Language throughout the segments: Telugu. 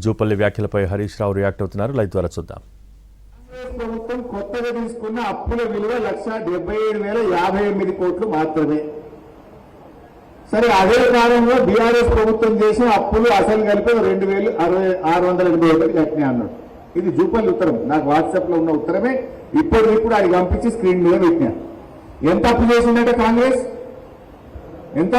జూపల్లి వ్యాఖ్యలపై హరీష్ రావు రియాక్ట్ అవుతున్నారు. లైవ్ ద్వారా చూద్దాం. ప్రభుత్వం కొత్తగా తీసుకున్న అప్పుల విలువ 1,77,058 కోట్లు మాత్రమే. సరే, అదే కాలంలో బీఆర్ఎస్ ప్రభుత్వం చేసిన అప్పులు అసలు కలిపి 2,681 కట్టినా అన్నాడు. ఇది జూపల్లి ఉత్తరం, నాకు వాట్సాప్ లో ఉన్న ఉత్తరమే. ఇప్పుడు అది పంపించి స్క్రీన్ మీద పెట్టినా. ఎంత అప్పు చేసిందంటే కాంగ్రెస్ ఎంత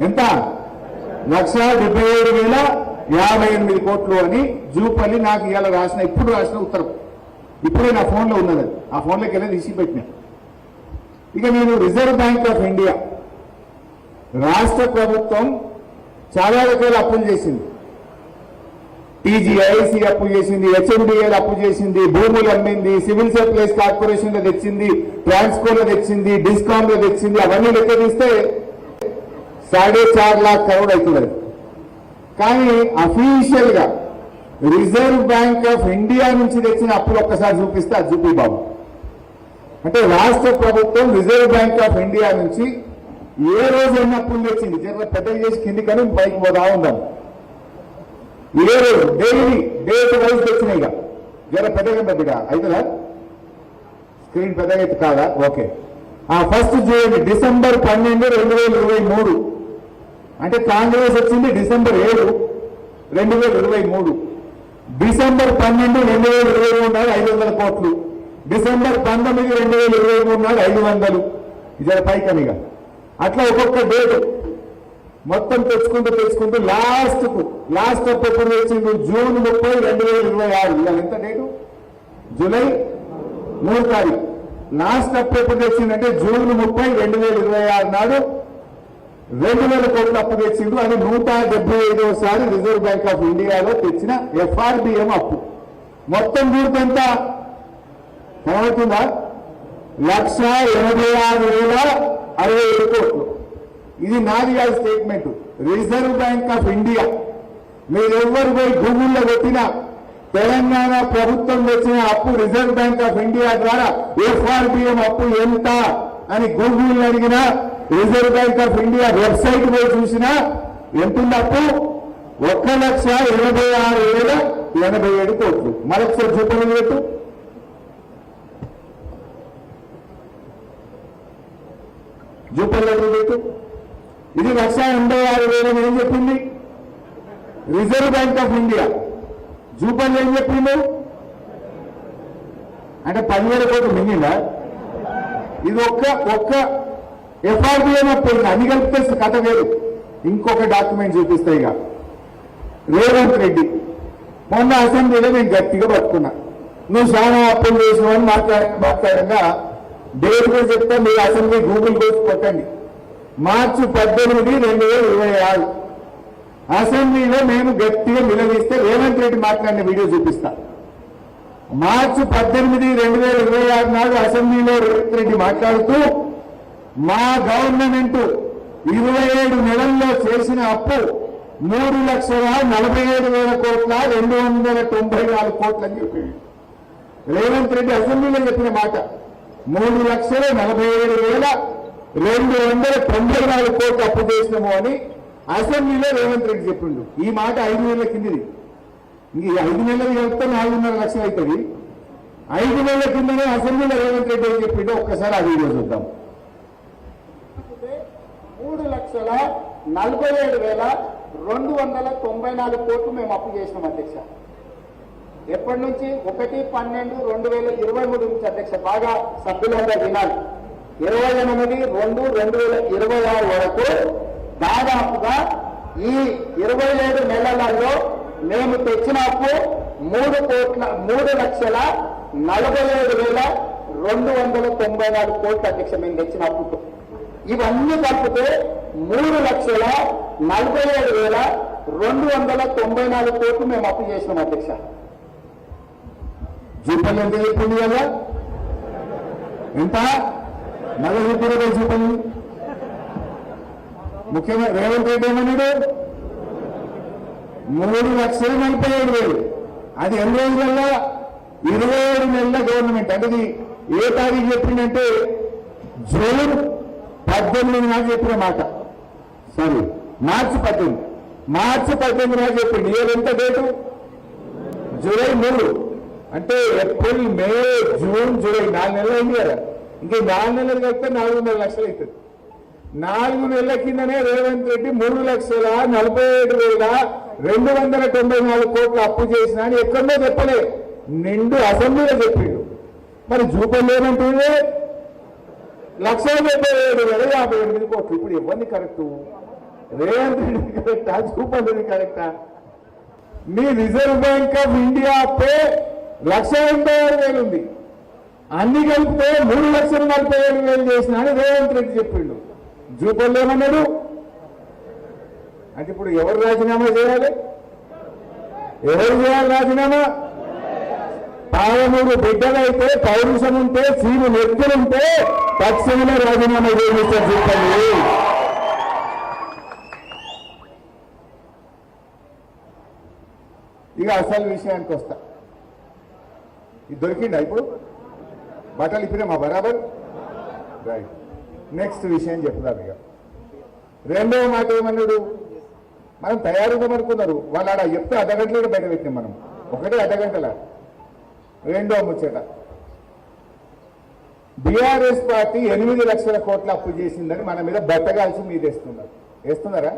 1,77,058 కోట్లు అని జూపల్లి నాకు ఇవాళ ఇప్పుడు రాసిన ఉత్తరం. ఇప్పుడే నా ఫోన్లో ఉన్నది, ఆ ఫోన్లోకి వెళ్ళి తీసి పెట్టినా. ఇక నేను రిజర్వ్ బ్యాంక్ ఆఫ్ ఇండియా రాష్ట్ర ప్రభుత్వం చాలా రకాల అప్పులు చేసింది. టీజీఐసి అప్పు చేసింది, హెచ్ఎండిఎల్ అప్పు చేసింది, భూములు అమ్మింది, సివిల్ సప్లైస్ కార్పొరేషన్ లో తెచ్చింది, ట్రాన్స్కోలో తెచ్చింది, డిస్కామ్ లో తెచ్చింది. అవన్నీ లెక్క తీస్తే 4.5 लाख కరోడ్ అవుతుంది. కానీ అఫీషియల్ గా రిజర్వ్ బ్యాంక్ ఆఫ్ ఇండియా నుంచి తెచ్చిన అప్పులు ఒక్కసారి చూపిస్తే అది చూపి బాబు. అంటే రాష్ట్ర ప్రభుత్వం రిజర్వ్ బ్యాంక్ ఆఫ్ ఇండియా నుంచి ఏ రోజు ఎన్ని అప్పులు తెచ్చింది, జర పెద్దగా చేసి కింది కానీ పైకి పోతా ఉందాం. ఏ రోజు డైలీ డేట్ వైజ్ తెచ్చినాయిగా, జర పెద్దగా అవుతుందా? స్క్రీన్ పెద్దగా అయితే కాదా? ఓకే. ఫస్ట్ చూడండి, డిసెంబర్ 12, 2023 అంటే కాంగ్రెస్ వచ్చింది డిసెంబర్ 7, 2023. డిసెంబర్ 12, 2023 నాడు 500 కోట్లు, డిసెంబర్ 19, 2023 నాడు 500. ఇది పైకనిగా అట్లా ఒక్కొక్క డేట్ మొత్తం తెచ్చుకుంటూ లాస్ట్ అప్పు ఎప్పుడు తెచ్చింది? జూన్ 30, 2026. ఇవాళ ఎంత డేటు? జూలై 3 తారీఖు. లాస్ట్ అప్పు ఎప్పుడు తెచ్చిందంటే జూన్ 30, 2026 నాడు 2,000 కోట్ల అప్పు తెచ్చిండు. అది 175వసారి రిజర్వ్ బ్యాంక్ ఆఫ్ ఇండియాలో తెచ్చిన ఎఫ్ఆర్బిఎం అప్పు. మొత్తం పూర్తి ఎంత కనబడుతుందా? 1,86,067 కోట్లు. ఇది నాది కాదు statement, reserve bank of India. మీరెవ్వరు పోయి గూగుల్లో పెట్టినా తెలంగాణ ప్రభుత్వం తెచ్చిన అప్పు రిజర్వ్ బ్యాంక్ ఆఫ్ ఇండియా ద్వారా ఎఫ్ఆర్బిఎం అప్పు ఎంత అని గూగుల్ అడిగినా, reserve bank of India website పోయి చూసినా ఎంతుంది అప్పు? 1,86,087 కోట్లు. మరొకసారి చూపని పెట్టు. జూపల్లి పెట్టు. ఇది 1,86,000 ఏం చెప్పింది Reserve bank of India. Jupally ఏం చెప్పిండు అంటే 10,000 కోట్లు మింగిందా? ఇది ఒక్క ఎఫ్ఆర్బిఎం అప్పుడు అన్ని కలిపితే కథ వేరు. ఇంకొక డాక్యుమెంట్ చూపిస్తాయి. ఇక రేవంత్ రెడ్డి మొన్న అసెంబ్లీలో నేను గట్టిగా పట్టుకున్నా, నువ్వు చాలా అప్పులు చేసినావని మాట్లాడంగా డేట్ కూడా చెప్తా. మీరు అసెంబ్లీ గూగుల్ కోసి కొట్టండి. మార్చి 18, 2026 అసెంబ్లీలో మేము గట్టిగా నిలదీస్తే రేవంత్ రెడ్డి మాట్లాడిన వీడియో చూపిస్తా. మార్చి 18, 2026 నాడు అసెంబ్లీలో రేవంత్ రెడ్డి మాట్లాడుతూ మా గవర్నమెంట్ 27 నెలల్లో చేసిన అప్పు 3,47,000 కోట్ల 294 కోట్లు అని చెప్పాడు రేవంత్ రెడ్డి. అసెంబ్లీలో చెప్పిన మాట 3,47,294 కోట్లు అప్పు చేసినాము అని అసెంబ్లీలో రేవంత్ రెడ్డి చెప్పిండు. ఈ మాట 5 నెలల కిందిది. ఇంక 5 నెలలు చెప్తే 4.5 లక్షలు అవుతుంది. 5 నెలల కిందనే అసెంబ్లీలో రేవంత్ రెడ్డి ఏం చెప్పిండో ఒక్కసారి ఆ వీడియో చూద్దాం. 3,47,294 కోట్లు మేము అప్పు చేసినాం అధ్యక్ష. ఎప్పటి నుంచి? 1/12/2023 నుంచి అధ్యక్ష. బాగా సభ్యులందరూ వినాలి. 28/2/2026 వరకు దాదాపుగా ఈ 27 నెలలలో మేము తెచ్చిన అప్పు 3,47,294 కోట్లు అధ్యక్ష. మేము తెచ్చిన అప్పు ఇవన్నీ కలిపితే 3,47,294 కోట్లు మేము అప్పు చేసినాం అధ్యక్ష. జూపల్లి ఎంత చెప్పింది కదా? ఎంత నగదు చెప్పిందో జూపల్లి. ముఖ్యంగా రేవంత్ రెడ్డి ఏమన్నాడు? 3,47,000. అది ఎన్ని రోజులల్లో? 27 నెలల గవర్నమెంట్. అంటే ఇది ఏ తారీఖు చెప్పిందంటే జూన్ 18 నాడు చెప్పిన మాట. సారీ, మార్చి 18. మార్చి 18 చెప్పిండు. ఇయర్ ఎంత డేటు? జూలై 3. అంటే ఏప్రిల్, మే, జూన్, జూలై 4 నెలలు అయింది కదా. ఇంక 4 నెలలు కలిపితే 4.5 లక్షలు అవుతుంది. 4 నెలల కిందనే రేవంత్ రెడ్డి 3,47,294 కోట్ల అప్పు చేసినా అని ఎక్కడో చెప్పలే, నిండు అసెంబ్లీలో చెప్పిండు. మరి జూపల్లి ఏమంటుంది? 1,77,58 కోట్లు. ఇప్పుడు ఎవరిని కరెక్టు? రేవంత్ రెడ్డి కరెక్టా, జూపల్లి కరెక్టా? మీ రిజర్వ్ బ్యాంక్ ఆఫ్ ఇండియా పే 1,86,000 ఉంది, అన్ని కలిపితే 3,47,000 చేసిన అని రేవంత్ రెడ్డి చెప్పిండు. జూపల్లి ఏమన్నాడు? అంటే ఇప్పుడు ఎవరు రాజీనామా చేయాలి? ఎవరు చేయాలి రాజీనామా? 13 బిడ్డలైతే, పౌరుషం ఉంటే, సీను వ్యక్తులుంటే తక్షణమే రాజీనామా చేస్తారు జూపల్లి. ఇక అసలు విషయానికి వస్తా. ఇది దొరికిందా ఇప్పుడు? బట్టలు ఇప్పినామా బరాబర్? రైట్. నెక్స్ట్ విషయం చెప్తాను. ఇక రెండవ మాట ఏమన్నాడు? మనం తయారుదామనుకున్నారు వాళ్ళు, ఆడ చెప్తే అర్ధగంటలో బయట పెట్టినాం మనం, ఒకటే అర్ధగంటల. రెండవ ముచ్చట, బీఆర్ఎస్ పార్టీ 8 లక్షల కోట్ల అప్పు చేసిందని మన మీద బట్టగాల్చి మీద వేస్తున్నారా?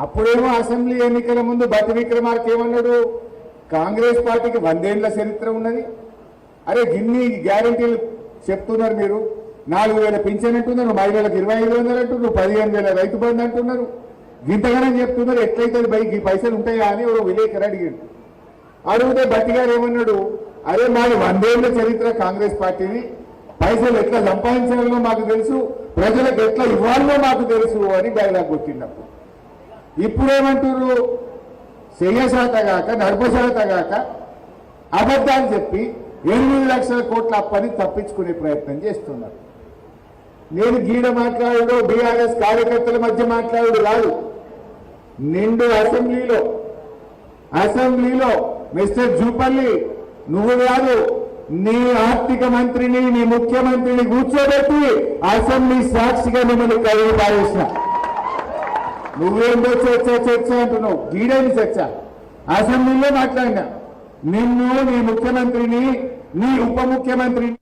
అప్పుడేమో అసెంబ్లీ ఎన్నికల ముందు బట్టి విక్రమార్క ఏమన్నాడు? కాంగ్రెస్ పార్టీకి 100 ఏళ్ల చరిత్ర ఉన్నది. అరే గిన్ని గ్యారంటీలు చెప్తున్నారు మీరు. 4,000 పింఛన్ అంటున్నారు, మహిళలకు 2,500 అంటున్నారు, 15,000 రైతు బంధు అంటున్నారు, ఇంతగానే చెప్తున్నారు. ఎట్లయితే ఈ పైసలు ఉంటాయా అని ఒక విలేకరు అడిగాడు. అడిగితే బట్టి గారు ఏమన్నాడు? అరే మాది 100 ఏళ్ల చరిత్ర కాంగ్రెస్ పార్టీని, పైసలు ఎట్లా సంపాదించాలో మాకు తెలుసు, ప్రజలకు ఎట్లా ఇవ్వాలో మాకు తెలుసు అని డైలాగ్ కొట్టినప్పుడు. ఇప్పుడేమంటారు? చెయ్యశాతగాక నడపశాతగాక అబద్ధాలు చెప్పి 8 లక్షల కోట్ల అప్పని తప్పించుకునే ప్రయత్నం చేస్తున్నారు. నేను గీడ మాట్లాడు, బీఆర్ఎస్ కార్యకర్తల మధ్య మాట్లాడు కాదు, నిండు అసెంబ్లీలో మిస్టర్ జూపల్లి, నువ్వు కాదు, నీ ఆర్థిక మంత్రిని, నీ ముఖ్యమంత్రిని కూర్చోబెట్టి అసెంబ్లీ సాక్షిగా మిమ్మల్ని కలుగు పారేసిన. నువ్వేందో చర్చ అంటున్నావు, గీడేని చర్చ. అసెంబ్లీలో మాట్లాడినా నిన్ను, నీ ముఖ్యమంత్రిని, నీ ఉప ముఖ్యమంత్రిని